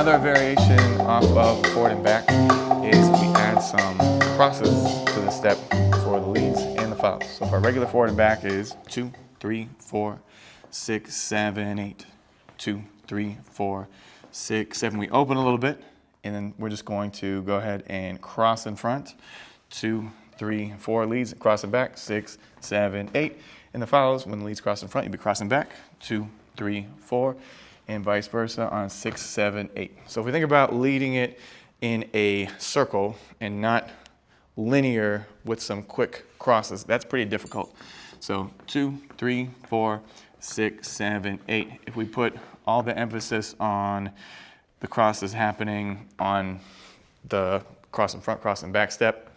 Another variation off of forward and back is we add some crosses to the step for the leads and the follows. So for our regular forward and back is 2, 3, 4, 6, 7, 8. 2, 3, 4, 6, 7. We open a little bit, and then we're just going to go ahead and cross in front. 2, 3, 4 leads, cross and back. 6, 7, 8. And the follows, when the leads cross in front, you'll be crossing back. 2, 3, 4, and vice versa on 6, 7, 8. So if we think about leading it in a circle and not linear with some quick crosses, that's pretty difficult. So 2, 3, 4, 6, 7, 8. If we put all the emphasis on the crosses happening on the cross in front, cross in back step,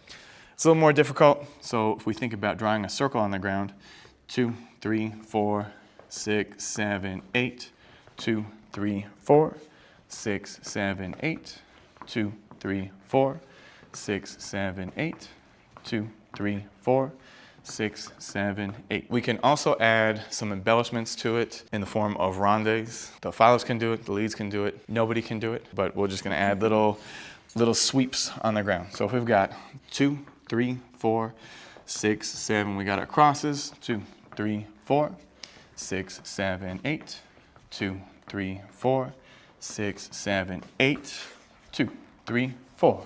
it's a little more difficult. So if we think about drawing a circle on the ground, 2, 3, 4, 6, 7, 8. 2, 3, 4, 6, 7, 8. 2, 3, 4, 6, 7, 8. 2, 3, 4, 6, 7, 8. We can also add some embellishments to it in the form of rondes. The follows can do it, the leads can do it, nobody can do it, but we're just gonna add little sweeps on the ground. So if we've got 2, 3, 4, 6, 7, we got our crosses, 2, 3, 4, 6, 7, 8, 2, 3, 4, 6, 7, 8, 2, 3, 4,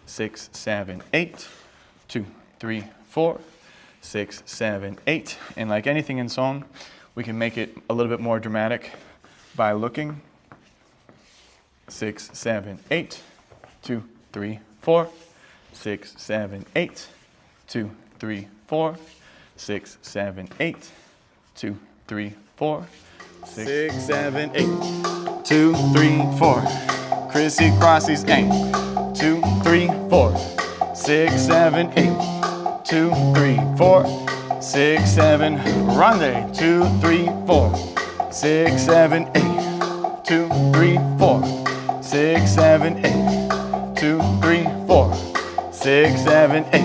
6, 7, 8, 2, 3, 4, 6, 7, 8. And like anything in song, we can make it a little bit more dramatic by looking. 6, 7, 8, 2, 3, 4, 6, 7, 8, 2, 3, 4, 6, 7, 8, 2, 3, 4, 6, 7, 8, 2, 3, 4, crissy crossies ain't. 2, 3, 4, 6, 7, 8, 2, 3, 4, 6, 7, ronde. 2, 3, 4, 6, 7, 8, 2, 3, 4, 6, 7, 8, 2, 3, 4, 6, 7, 8,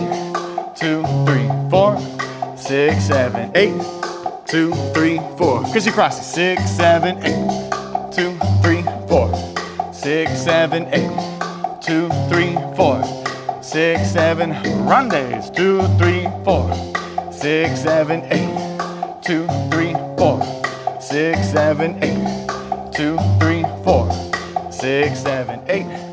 2, 3, 4, 6, 7, 8, 2, 3, 4, crissy crossy. 6, 7, 8, 2, 3, 4, 6, 7, 8, 2, 3, 4, 6, 7, rondes. 2, 3, 4, 6, 7, 8, 2, 3, 4, 6, 7, 8, 2, 3, 4, 6, 7, 8.